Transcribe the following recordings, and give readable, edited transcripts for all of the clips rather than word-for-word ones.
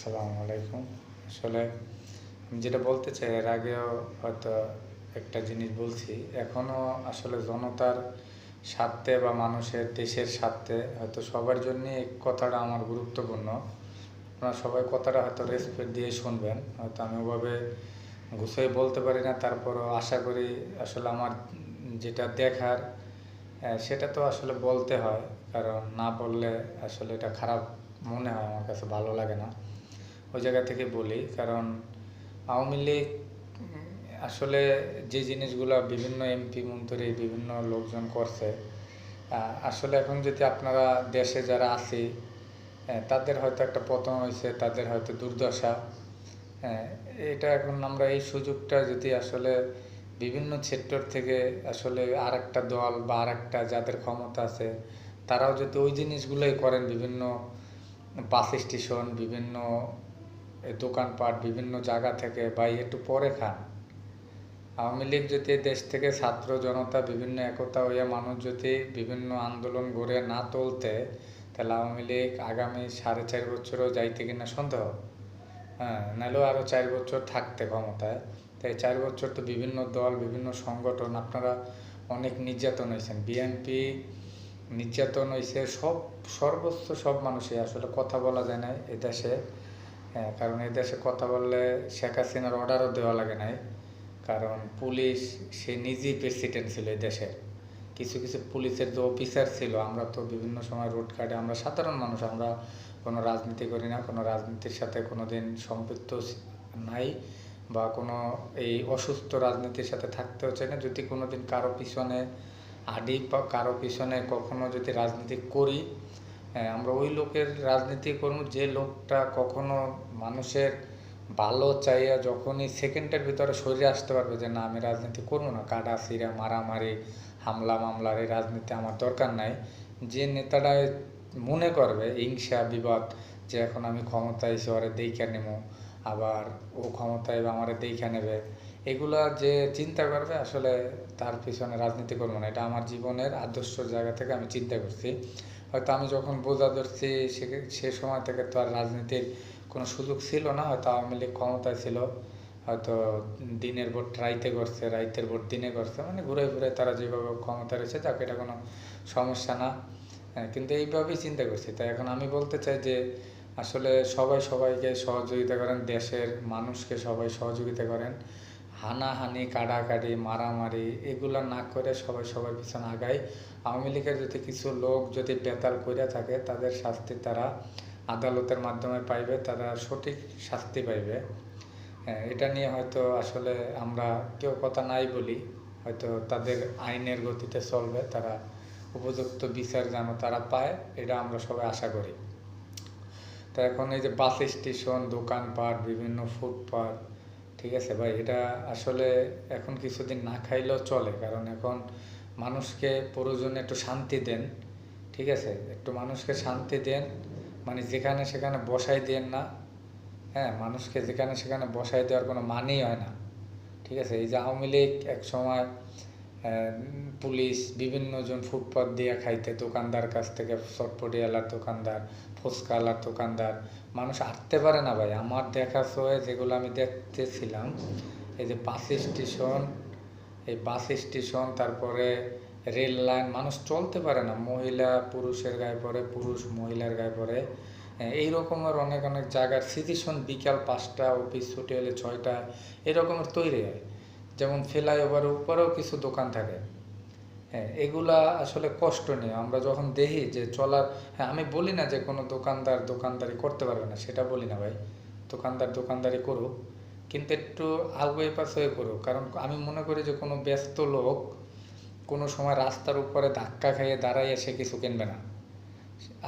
আসসালামু আলাইকুম। আসলে আমি যেটা বলতে চাই এর আগেও হয়তো একটা জিনিস বলছি। এখনও আসলে জনতার স্বার্থে বা মানুষের দেশের স্বার্থে হয়তো সবার জন্যই এই কথাটা আমার গুরুত্বপূর্ণ। আপনারা সবাই কথাটা হয়তো রেসপেক্ট দিয়ে শুনবেন। হয়তো আমি ওভাবে গুছিয়ে বলতে পারি না, তারপরও আশা করি আসলে আমার যেটা দেখার সেটা তো আসলে বলতে হয়। কারণ না বললে আসলে এটা খারাপ মনে হয়, আমার কাছে ভালো লাগে না। ওই জায়গা থেকে বলি, কারণ আওয়ামী লীগ আসলে যে জিনিসগুলো বিভিন্ন এমপি মন্ত্রী বিভিন্ন লোকজন করছে, আসলে এখন যদি আপনারা দেশে যারা আছি তাদের হয়তো একটা পতন হয়েছে, তাদের হয়তো দুর্দশা। হ্যাঁ, এটা এখন আমরা এই সুযোগটা যদি আসলে বিভিন্ন সেক্টর থেকে আসলে আর একটা দল বা আর একটা যাদের ক্ষমতা আছে তারাও যদি ওই জিনিসগুলোই করেন, বিভিন্ন বাস স্টেশন, বিভিন্ন দোকানপাট, বিভিন্ন জায়গা থেকে ভাই একটু পরে খান। আওয়ামী লীগ যদি দেশ থেকে ছাত্র জনতা বিভিন্ন একতা হইয়া মানুষ যদি বিভিন্ন আন্দোলন গড়ে না তুলতে, তাহলে আওয়ামী লীগ আগামী 4.5 বছরও যাইতে কিনা সন্দেহ। হ্যাঁ, নাহলেও আরও 4 বছর থাকতে ক্ষমতায়। তাই 4 বছর তো বিভিন্ন দল বিভিন্ন সংগঠন আপনারা অনেক নির্যাতন হয়েছেন। বিএনপি নির্যাতন হয়েছে, সর্বোচ্চ সব মানুষই আসলে কথা বলা যায় না এই দেশে। হ্যাঁ, কারণ এই দেশে কথা বললে শেখ হাসিনার অর্ডারও দেওয়া লাগে নাই। কারণ পুলিশ সে নিজেই প্রেসিডেন্ট ছিল এই দেশের। কিছু কিছু পুলিশের যে অফিসার ছিল, আমরা তো বিভিন্ন সময় রোড কাটে, আমরা সাধারণ মানুষ, আমরা কোনো রাজনীতি করি না, কোনো রাজনীতির সাথে কোনো দিন সম্পৃক্ত নাই, বা কোনো এই অসুস্থ রাজনীতির সাথে থাকতেও চাই না। যদি কোনো দিন কারো পিছনে আডি বা কারো পিছনে কখনো যদি রাজনীতি করি, আমরা ওই লোকের রাজনীতি করব যে লোকটা কখনো মানুষের ভালো চাইয়া যখনই সেকেন্ডের ভিতরে সরে আসতে পারবে যে না আমি রাজনীতি করবো না, কাটা সিরা মারামারি হামলা মামলার এই রাজনীতি আমার দরকার নাই। যে নেতাটা মনে করবে হিংসা বিবাদ, যে এখন আমি ক্ষমতায় এসে ওরে দেইখা নেবো, আবার ও ক্ষমতায় আমারে দেইখা নেবে, এগুলা যে চিন্তা করবে, আসলে তার পিছনে রাজনীতি করবো না। এটা আমার জীবনের আদর্শ জায়গা থেকে আমি চিন্তা করছি। হয়তো আমি যখন বোঝা ধরছি সে সময় থেকে তো আর রাজনীতির কোনো সুযোগ ছিল না। হয়তো আওয়ামী লীগ ক্ষমতায় ছিল, হয়তো দিনের ভোট রাইতে করছে, রাইতের ভোট দিনে করছে, মানে ঘুরে ঘুরে তারা যেভাবে ক্ষমতা রয়েছে, যাকে এটা কোনো সমস্যা না। কিন্তু এইভাবেই চিন্তা করছি। তাই এখন আমি বলতে চাই যে আসলে সবাই সবাইকে সহযোগিতা করেন, দেশের মানুষকে সবাই সহযোগিতা করেন। হানাহানি কাটাকাটি মারামারি এগুলো না করে সবাই সবার পিছনে আগায়। আওয়ামী লীগের যদি কিছু লোক যদি বেতাল করে থাকে, তাদের শাস্তি তারা আদালতের মাধ্যমে পাইবে, তারা সঠিক শাস্তি পাইবে। হ্যাঁ, এটা নিয়ে হয়তো আসলে আমরা কেউ কথা নাই বলি, হয়তো তাদের আইনের গতিতে চলবে, তারা উপযুক্ত বিচার যেন তারা পায়, এটা আমরা সবাই আশা করি। তো এখন এই যে বাস স্টেশন, দোকানপাট, বিভিন্ন ফুটপাত, ঠিক আছে ভাই, এটা আসলে এখন কিছুদিন না খাইলেও চলে। কারণ এখন মানুষকে প্রয়োজনে একটু শান্তি দেন, ঠিক আছে, একটু মানুষকে শান্তি দেন, মানে যেখানে সেখানে বসাই দেন না। হ্যাঁ, মানুষকে যেখানে সেখানে বসাই দেওয়ার কোনো মানেই হয় না, ঠিক আছে। এই যে আওয়ামী লীগ এক সময় পুলিশ বিভিন্ন জন ফুটপাত দিয়ে খাইতে, দোকানদার কাছ থেকে চটপটিওয়ালার দোকানদার, ফুচকাওয়ালার দোকানদার, মানুষ আটতে পারে না ভাই। আমার দেখা শোয়ে যেগুলো আমি দেখতেছিলাম, এই যে বাস স্টেশন, এই বাস স্টেশন, তারপরে রেল লাইন, মানুষ চলতে পারে না, মহিলা পুরুষের গায়ে পড়ে, পুরুষ মহিলার গায়ে পড়ে। এই রকমের অনেক অনেক জায়গার সিচুয়েশন, বিকাল 5টা অফিস ছুটি হলে 6টা এরকমের তৈরি হয়। যেমন ফ্লাইওভারের উপরেও কিছু দোকান থাকে। হ্যাঁ, এগুলা আসলে কষ্টনীয়। আমরা যখন দেখি যে চলার, হ্যাঁ আমি বলি না যে কোনো দোকানদার দোকানদারি করতে পারবে না, সেটা বলি না ভাই। দোকানদার দোকানদারি করুক, কিন্তু একটু আগে পাশে করুক। কারণ আমি মনে করি যে কোনো ব্যস্ত লোক কোনো সময় রাস্তার উপরে ধাক্কা খাইয়ে দাঁড়াইয়ে সে কিছু কিনবে না।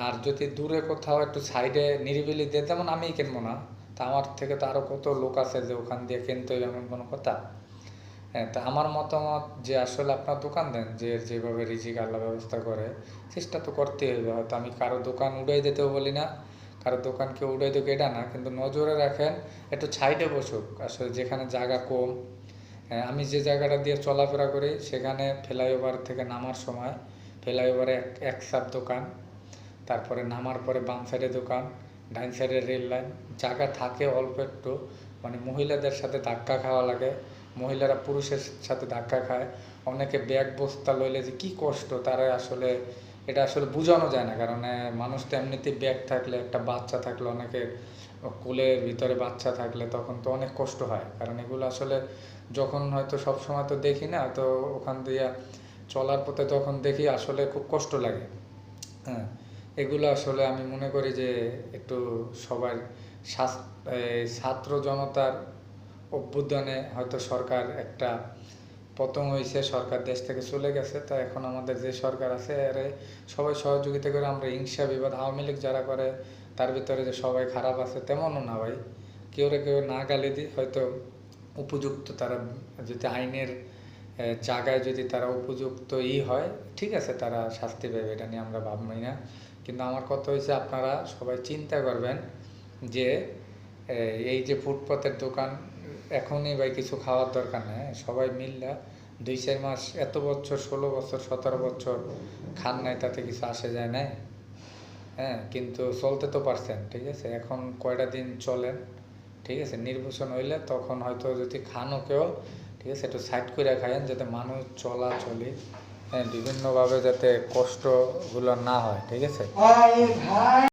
আর যদি দূরে কোথাও একটু সাইডে নিরিবিলি দিয়ে, যেমন আমিই কিনবো না, তা আমার থেকে তো আরও কত লোক আছে যে ওখান দিয়ে কিনতে হবে, এমন কোনো কথা। হ্যাঁ, তা আমার মতামত যে আসলে আপনার দোকান দেন, যে যেভাবে রিজিক আল্লাহ ব্যবস্থা করে, চেষ্টা তো করতেই হবে। হয়তো আমি কারো দোকান উড়াই দিতেও বলি না, কারো দোকানকে উড়াই দেবো এটা না, কিন্তু নজরে রাখেন, একটু সাইডে বসুক। আসলে যেখানে জায়গা কম, হ্যাঁ, আমি যে জায়গাটা দিয়ে চলাফেরা করি সেখানে ফ্লাইওভার থেকে নামার সময় ফ্লাইওভারে এক সাপ দোকান, তারপরে নামার পরে বাম সাইডে দোকান, ডাইন সাইডের রেল লাইন, জায়গা থাকে অল্প একটু, মানে মহিলাদের সাথে ধাক্কা খাওয়া লাগে, মহিলারা পুরুষের সাথে ধাক্কা খায়, অনেকে ব্যাগ বস্তা লইলে যে কী কষ্ট তারা আসলে এটা আসলে বোঝানো যায় না। কারণ মানুষ তো এমনিতেই ব্যাগ থাকলে, একটা বাচ্চা থাকলে, অনেকের কোলের ভিতরে বাচ্চা থাকলে তখন তো অনেক কষ্ট হয়। কারণ এগুলো আসলে যখন হয়তো সব সময় তো দেখি না, তো ওখান দিয়ে চলার পথে তখন দেখি আসলে খুব কষ্ট লাগে। হ্যাঁ, এগুলো আসলে আমি মনে করি যে একটু সবার ছাত্র জনতার অভ্যুত্থানে হয়তো সরকার একটা পতন হয়েছে, সরকার দেশ থেকে চলে গেছে, তো এখন আমাদের যে সরকার আছে এরে সবাই সহযোগিতা করে। আমরা হিংসা বিবাদ আওয়ামী লীগ যারা করে তার ভিতরে যে সবাই খারাপ আছে তেমনও না ভাই, কেউ না গালি দিই হয়তো উপযুক্ত তারা যদি আইনের জায়গায় যদি তারা উপযুক্ত হয় ঠিক আছে, তারা শাস্তি পাবে, এটা নিয়ে আমরা ভাবনাই না। কিন্তু আমার কথা হয়েছে আপনারা সবাই চিন্তা করবেন যে এই যে ফুটপাতের দোকান এখনই ভাই কিছু খাওয়ার দরকার নেই, সবাই মিললে 2-4 মাস, এত বছর 16 বছর 17 বছর খান নাই, তাতে কিছু আসে যায় না। হ্যাঁ, কিন্তু চলতে তো পারছেন, ঠিক আছে, এখন কয়টা দিন চলেন, ঠিক আছে, নির্বাচন হইলে তখন হয়তো যদি খানও কেউ, ঠিক আছে, একটু সাইড করে খাইয়েন যাতে মানুষ চলাচলি, হ্যাঁ, বিভিন্নভাবে যাতে কষ্টগুলো না হয়, ঠিক আছে।